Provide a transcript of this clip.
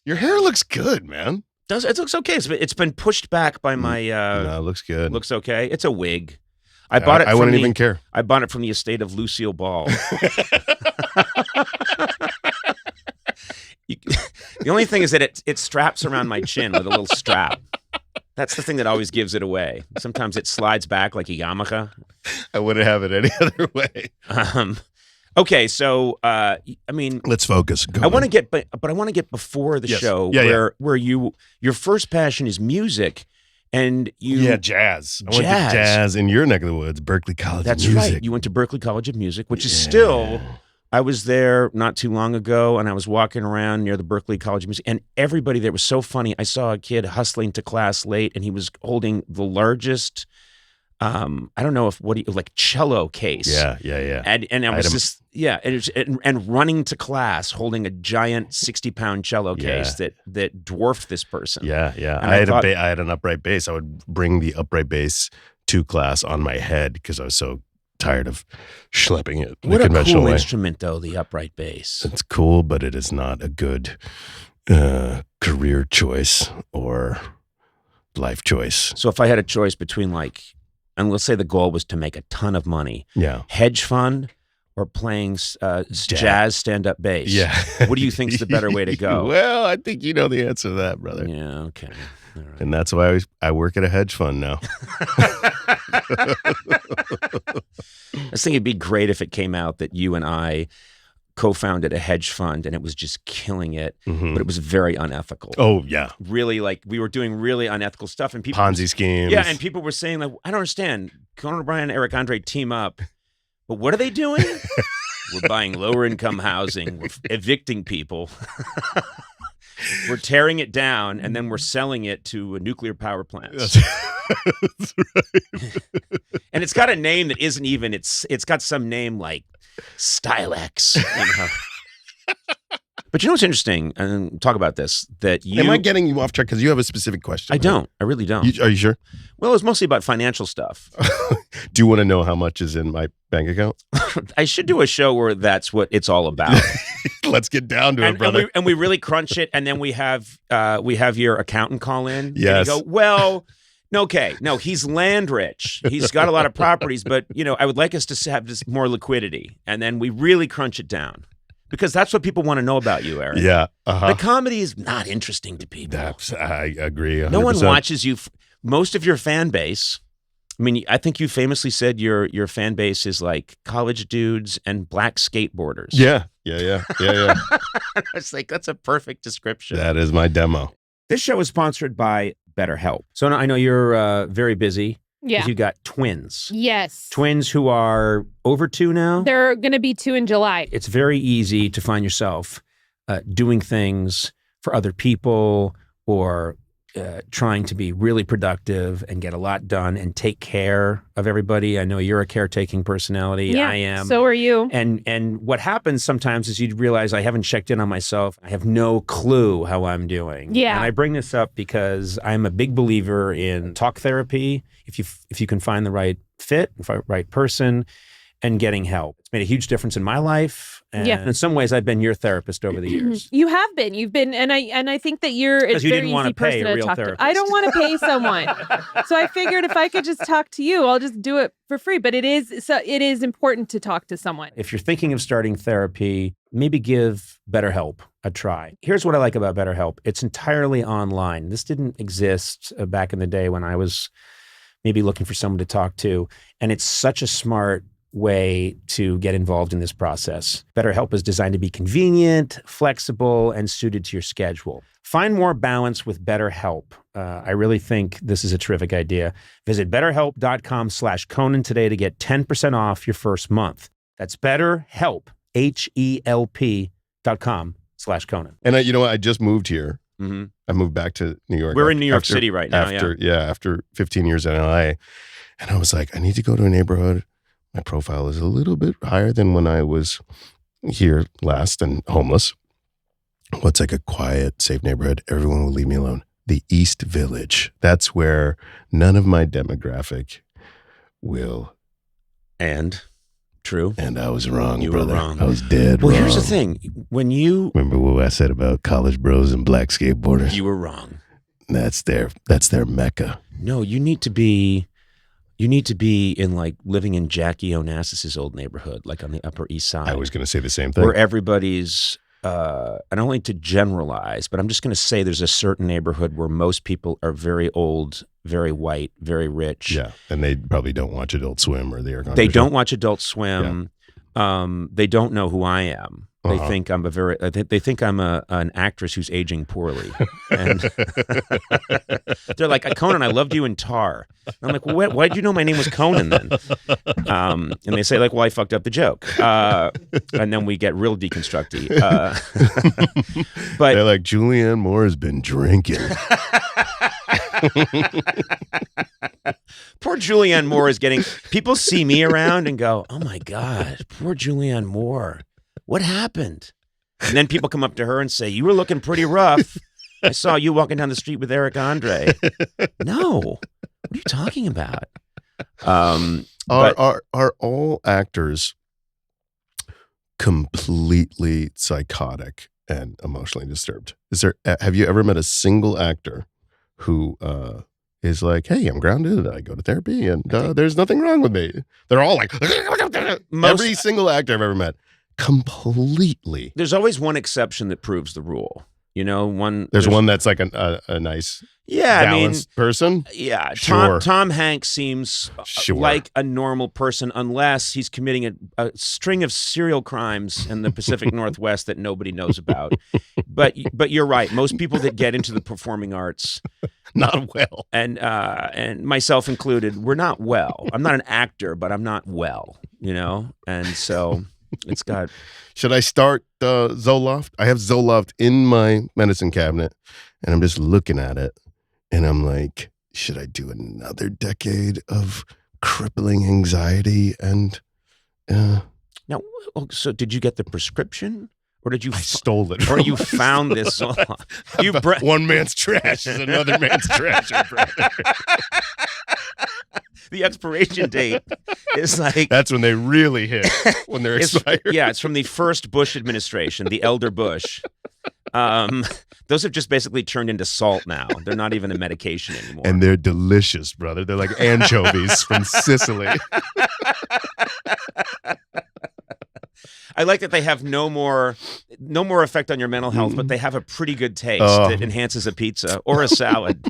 Your hair looks good, man. It looks okay. It's been pushed back by my. No, it looks good. Looks okay. It's a wig. I bought it. I wouldn't even care. I bought it from the estate of Lucille Ball. The only thing is that it straps around my chin with a little strap. That's the thing that always gives it away. Sometimes it slides back like a yarmulke. I wouldn't have it any other way. Okay, so I mean, let's focus. I want to get, but I want to get before the show where your first passion is music. And jazz. I went to jazz in your neck of the woods, Berklee College of Music. That's right. You went to Berklee College of Music, which is still, I was there not too long ago, and I was walking around near the Berklee College of Music, and everybody there was so funny. I saw a kid hustling to class late, and he was holding the largest, I don't know like cello case. Yeah. And I was just, and running to class holding a giant 60-pound cello case that dwarfed this person. Yeah. I had an upright bass. I would bring the upright bass to class on my head because I was so tired of schlepping it the conventional way. What a cool instrument, though, the upright bass. It's cool, but it is not a good career choice or life choice. So if I had a choice between and let's say the goal was to make a ton of money. Yeah. Hedge fund or playing jazz stand-up bass. Yeah. What do you think's the better way to go? Well, I think you know the answer to that, brother. Yeah, okay. All right. And that's why I work at a hedge fund now. I was thinking it'd be great if it came out that you and I co-founded a hedge fund and it was just killing it, but it was very unethical. Oh, yeah. Really, we were doing really unethical stuff. And people Ponzi schemes. Yeah, and people were saying, I don't understand. Conan O'Brien and Eric Andre team up. But what are they doing? We're buying lower-income housing. We're evicting people. We're tearing it down, and then we're selling it to nuclear power plants. That's right. And it's got a name that isn't even, it's got some name like Stylex. But you know what's interesting, and talk about this, that you... Am I getting you off track? Because you have a specific question. I don't. I really don't. Are you sure? Well, it was mostly about financial stuff. Do you want to know how much is in my bank account? I should do a show where that's what it's all about. Let's get down to it, brother. And we really crunch it, and then we have your accountant call in. Yes. And you go, well... Okay, no, he's land rich. He's got a lot of properties, but, I would like us to have this more liquidity. And then we really crunch it down. Because that's what people want to know about you, Eric. Yeah. The comedy is not interesting to people. I agree 100%. No one watches you. Most of your fan base, I mean, I think you famously said your fan base is like college dudes and black skateboarders. Yeah. I was like, that's a perfect description. That is my demo. This show is sponsored by BetterHelp. Sona, I know you're very busy. Yeah. You got twins. Yes. Twins who are over 2 now. They're going to be 2 in July. It's very easy to find yourself doing things for other people or trying to be really productive and get a lot done and take care of everybody. I know you're a caretaking personality. Yeah, I am. So are you. And what happens sometimes is you realize I haven't checked in on myself. I have no clue how I'm doing. Yeah. And I bring this up because I'm a big believer in talk therapy. If you can find the right fit, the right person, and getting help. It's made a huge difference in my life. And in some ways, I've been your therapist over the years. You have been. You've been, and I think that you're a very easy person to talk to. I don't want to pay someone, so I figured if I could just talk to you, I'll just do it for free. But it is important to talk to someone. If you're thinking of starting therapy, maybe give BetterHelp a try. Here's what I like about BetterHelp: it's entirely online. This didn't exist back in the day when I was maybe looking for someone to talk to, and it's such a smart way to get involved in this process. BetterHelp is designed to be convenient, flexible, and suited to your schedule. Find more balance with BetterHelp. I really think this is a terrific idea. Visit betterhelp.com/Conan today to get 10% off your first month. That's BetterHelp, HELP.com/Conan. And you know what? I just moved here. Mm-hmm. I moved back to New York. We're in New York City right now. After 15 years in LA. And I was like, I need to go to a neighborhood. My profile is a little bit higher than when I was here last and homeless. What's like a quiet, safe neighborhood? Everyone will leave me alone. The East Village. That's where none of my demographic will and True. And I was wrong, you brother. Were wrong. I was dead wrong. Well, here's the thing. When you... Remember what I said about college bros and black skateboarders? You were wrong. That's their mecca. No, you need to be in like living in Jackie Onassis's old neighborhood, like on the Upper East Side. I was going to say the same thing. Where everybody's, I don't like to generalize, but I'm just going to say there's a certain neighborhood where most people are very old, very white, very rich. Yeah, and they probably don't watch Adult Swim or the Air Conditioner. They don't watch Adult Swim. Yeah. They don't know who I am. They think I'm they think I'm an actress who's aging poorly, and they're like, Conan, I loved you in Tar. And I'm like, well, why did you know my name was Conan then? And they say like, well, I fucked up the joke, and then we get real deconstructy. But they're like, Julianne Moore has been drinking. Poor Julianne Moore is getting. People see me around and go, oh my God, poor Julianne Moore. What happened? And then people come up to her and say, you were looking pretty rough. I saw you walking down the street with Eric Andre. No. What are you talking about? Are all actors completely psychotic and emotionally disturbed? Have you ever met a single actor who is like, hey, I'm grounded, I go to therapy, and there's nothing wrong with me? They're all like, every single actor I've ever met. Completely. There's always one exception that proves the rule. You know, there's one that's like a nice, balanced person. Yeah, sure. Tom Hanks seems like a normal person unless he's committing a string of serial crimes in the Pacific Northwest that nobody knows about. But you're right. Most people that get into the performing arts, not well, and myself included, we're not well. I'm not an actor, but I'm not well. You know, and so. It's got. Should I start Zoloft? I have Zoloft in my medicine cabinet, and I'm just looking at it, and I'm like, should I do another decade of crippling anxiety? And now, so did you get the prescription, or did you? I stole it, or you found this Zoloft? One man's trash is another man's treasure, brother. The expiration date is like... That's when they really hit, when they're expired. Yeah, it's from the first Bush administration, the elder Bush. Those have just basically turned into salt now. They're not even a medication anymore. And they're delicious, brother. They're like anchovies from Sicily. I like that they have no more effect on your mental health, but they have a pretty good taste that enhances a pizza or a salad.